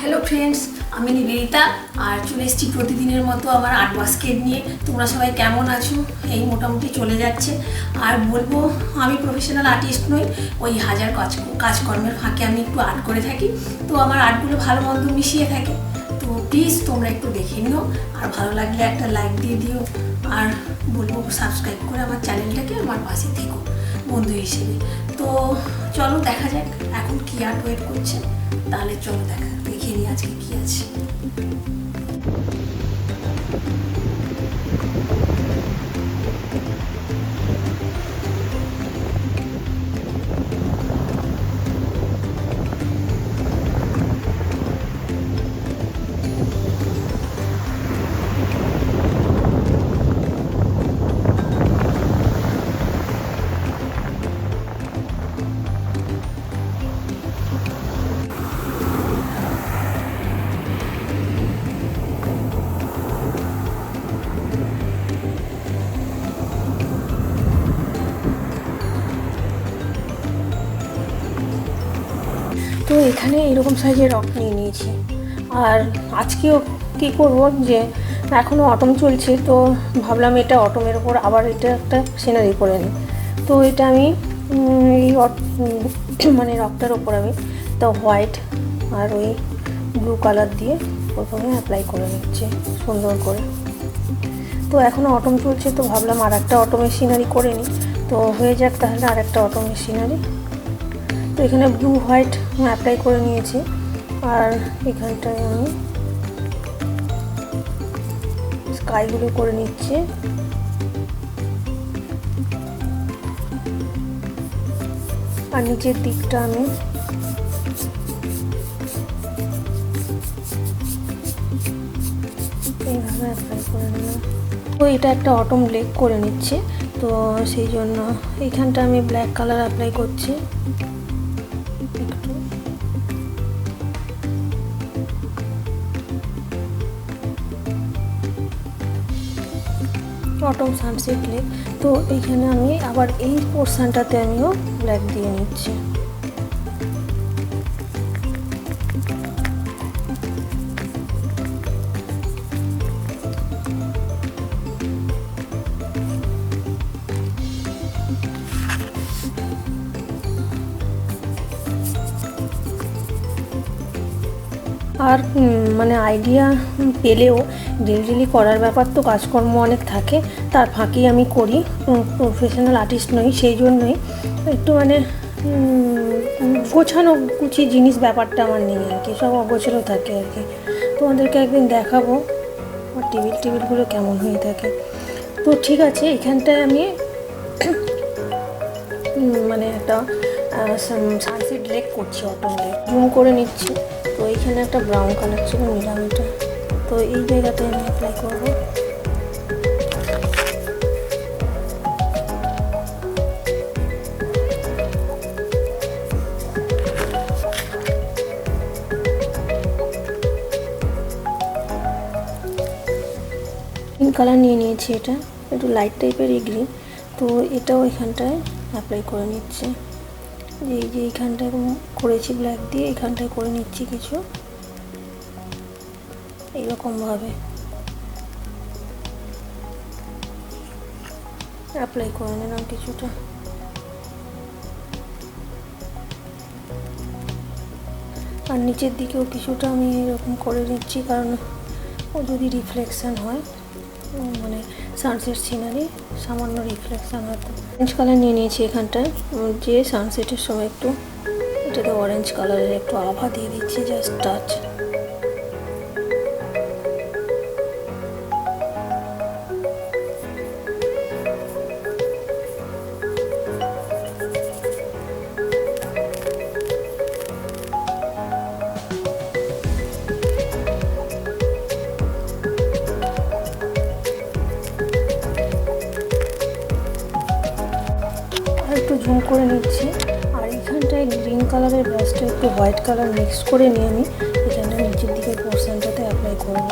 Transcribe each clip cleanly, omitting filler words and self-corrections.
Hello friends আমি নিবেদিতা আর চলে এসেছি প্রতিদিনের মতো আমার আর্ট বাস্কেট নিয়ে। তোমরা সবাই কেমন আছো? এই মোটামুটি চলে যাচ্ছে। আর বলবো আমি প্রফেশনাল আর্টিস্ট নই, ওই হাজার কাজকর্মের ফাঁকে আমি একটু আর্ট করে থাকি। তো আমার আর্টগুলো ভালো মন্দ মিশিয়ে থাকে। তো প্লিজ তোমরা একটু দেখে নিও, আর ভালো লাগলে একটা লাইক দিয়ে দিও, আর বলবো সাবস্ক্রাইব করে আমার চ্যানেলটাকে আমার পাশে থেকো বন্ধু হিসেবে। তো চলো দেখা যাক এখন কি আর্ট ওয়েট করছে। তাহলে চলো দেখে নিই আজকে কি আছে। তো এখানে এরকম সাইজের রক নিয়ে নিয়েছি। আর আজকেও কী করব, যে এখনও অটম চলছে, তো ভাবলাম এটা অটমের ওপর আবার এটা একটা সিনারি করে নিই। তো এটা আমি এই মানে রকটার ওপর আমি তো হোয়াইট আর ওই ব্লু কালার দিয়ে প্রথমে অ্যাপ্লাই করে নিচ্ছি সুন্দর করে। তো এখনও অটম চলছে, তো ভাবলাম আর একটা অটমের সিনারি করে নিই। তো হয়ে যাক তাহলে আর একটা অটমের সিনারি। তো এখানে ব্লু হোয়াইট অ্যাপ্লাই করে নিয়েছি, আর এখানটায় আমি স্কাইগুলো করে নিচ্ছি। আর নিচের দিকটা আমি এইভাবে অ্যাপ্লাই করে নিলাম। তো এটা একটা অটম লেক করে নিচ্ছে, তো সেই জন্য এইখানটা আমি ব্ল্যাক কালার অ্যাপ্লাই করছি। Autumn sunset lake. তো এইখানে আমি আবার এই পোর্শনটাতে আমিও ব্ল্যাক দিয়ে নিচ্ছি। আর মানে আইডিয়া পেলেও ডেলি করার ব্যাপার, তো কাজকর্ম অনেক থাকে, তার ফাঁকেই আমি করি। প্রফেশনাল আর্টিস্ট নই, সেই জন্যই একটু মানে গোছানো গুছি জিনিস ব্যাপারটা আমার নেই আর কি, সব অগোছানো থাকে আর কি। তোমাদেরকে একদিন দেখাবো আমার টেবিলগুলো কেমন হয়ে থাকে। তো ঠিক আছে, এখানটায় আমি মানে একটা সানসেট লেক করছি, অটম লেক জুম করে নিচ্ছি। তো এইখানে একটা ব্রাউন কালার ছিল, নিলাম এটা। তো এই জায়গাটায় আমি অ্যাপ্লাই করবো। গ্রিন কালার নিয়ে নিয়েছি, এটা একটু লাইট টাইপের গ্রিন। তো এটাও এখানটায় অ্যাপ্লাই করে নিচ্ছি। এই যে এইখানটায় করেছি ব্ল্যাক দিয়ে, এইখানটায় করে নিচ্ছি কিছু এইরকমভাবে অ্যাপ্লাই করে নিলাম কিছুটা। আর নিচের দিকেও কিছুটা আমি এরকম করে নিচ্ছি, কারণ ও যদি রিফ্লেকশান হয়, মানে সানসেট সিনারি সামান্য রিফ্লেকশান হতো। অরেঞ্জ কালার নিয়ে নিয়েছি এখানটায়, যে সানসেটের সময় একটু এটাতে অরেঞ্জ কালারের একটু আভা দিয়ে দিচ্ছি, জাস্ট টাচ। একটু জুম করে নিচ্ছি। আর এখানটায় গ্রিন কালারের ব্রাশটা একটু হোয়াইট কালার মিক্স করে নিয়ে আমি এখানে নিচের দিকের পোর্শনটাতে অ্যাপ্লাই করব।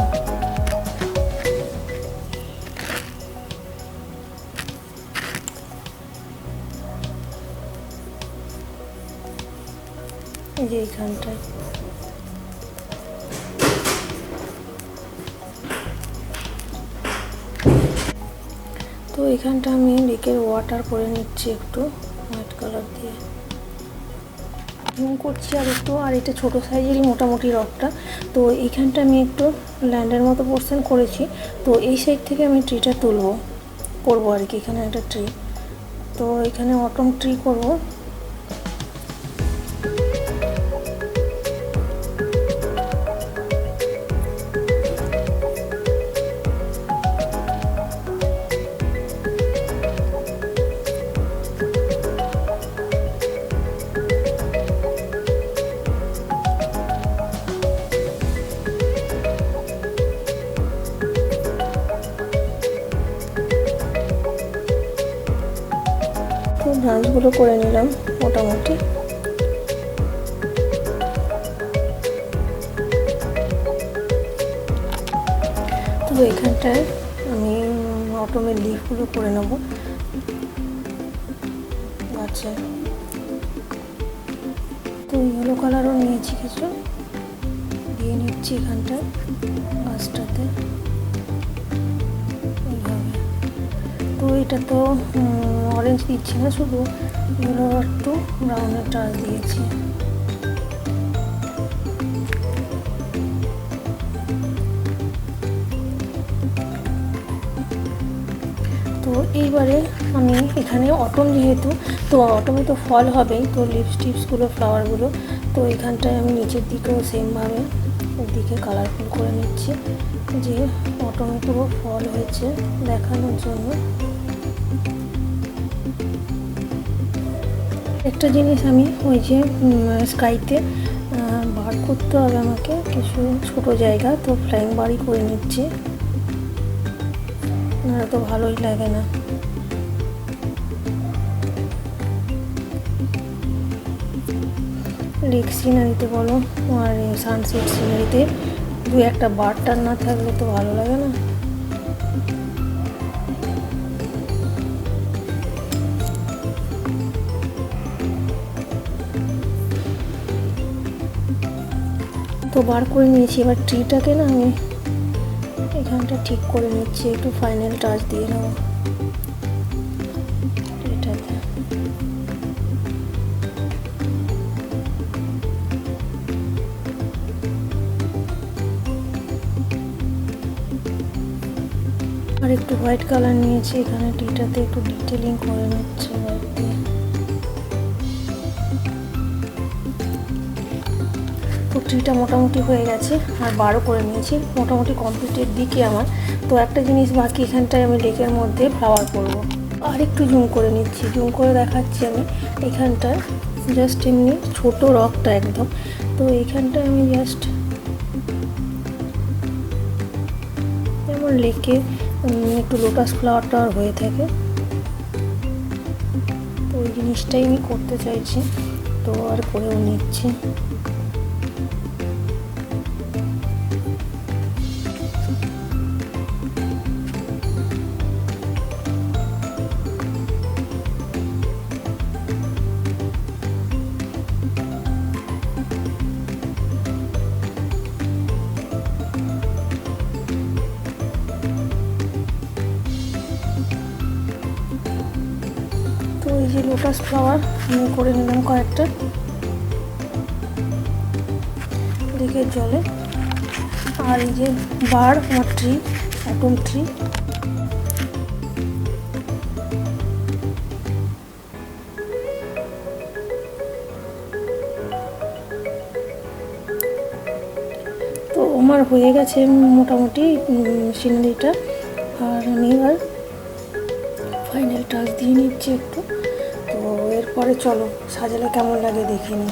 এই যে এইখানটায় এখানটা আমি লেকের ওয়াটার করে নিচ্ছি একটু হোয়াইট কালার দিয়ে জুম করছি আর একটু। আর এটা ছোটো সাইজেরই মোটামুটি রকটা। তো এইখানটা আমি একটু ল্যান্ডের মতো পোর্শন করেছি। তো এই সাইড থেকে আমি ট্রিটা করবো আর কি। এখানে একটা ট্রি, তো এখানে অটম ট্রি করবো। তো ব্রাঞ্চগুলো করে নিলাম মোটামুটি। তো এখানটায় আমি অটমের লিফগুলো করে নেব গাছে। তো ইয়েলো কালারও নিয়েছি কিছু, দিয়ে নিচ্ছি এখানটায় গাছটাতে এইভাবে। তো এটা তো অরেঞ্জ দিচ্ছি না, শুধু ইয়েলো একটু ব্রাউনের টাচ দিয়েছি। তো এইবারে আমি এখানে অটম যেহেতু, তো অটমে তো ফল হবেই, তো লিপস টিপসগুলো ফ্লাওয়ারগুলো তো এখানটায় আমি নিচের দিকেও সেমভাবে ওদিকে কালারফুল করে নিচ্ছি, যে অটমে পুরো ফল হয়েছে দেখানোর জন্য। একটা জিনিস আমি ওই যে স্কাইতে বার করতে হবে আমাকে কিছু ছোট জায়গা, তো ফ্লাইং বারই করে নিচ্ছি, না তো ভালোই লাগে না। লেক সিনারিতে বলো আর সানসেট সিনারিতে দু একটা বারটার না থাকলে তো ভালো লাগে না। তো বার করে নিয়েছি, এবার ট্রিটাকে না আমি এখানটা ঠিক করে নিচ্ছি, একটু ফাইনাল টাচ দিয়ে নেবো ট্রিটাতে। আর একটু হোয়াইট কালার নিয়েছি এখানে ট্রিটাতে, একটু ডিটেলিং করে নিচ্ছি হোয়াইট দিয়ে। তো ট্রিটা মোটামুটি হয়ে গেছে আর বারও করে নিয়েছি, মোটামুটি কমপ্লিটের দিকে আমার। তো একটা জিনিস বাকি, এখানটায় আমি লেকের মধ্যে ফ্লাওয়ার করবো। আর একটু জুম করে নিচ্ছি, জুম করে দেখাচ্ছি আমি এখানটায় জাস্ট এমনি ছোট রকটা একদম। তো এইখানটায় আমি জাস্ট যেমন লেকে একটু লোটাস ফ্লাওয়ারটা হয়ে থাকে, তো ওই জিনিসটাই আমি করতে চাইছি, তো আর করেও নিচ্ছি। তো এই যে লোটাস ফ্লাওয়ার আমি করে নিলাম কয়েকটা লেকের জলে। আর এই যে বার আমার ট্রি, অটম ট্রি। তো আমার হয়ে গেছে মোটামুটি সিনারিটা, আর আমি এবার ফাইনাল টাচ দিয়ে নিচ্ছি একটু। তো এরপরে চলো সাজালে কেমন লাগে দেখে নিই।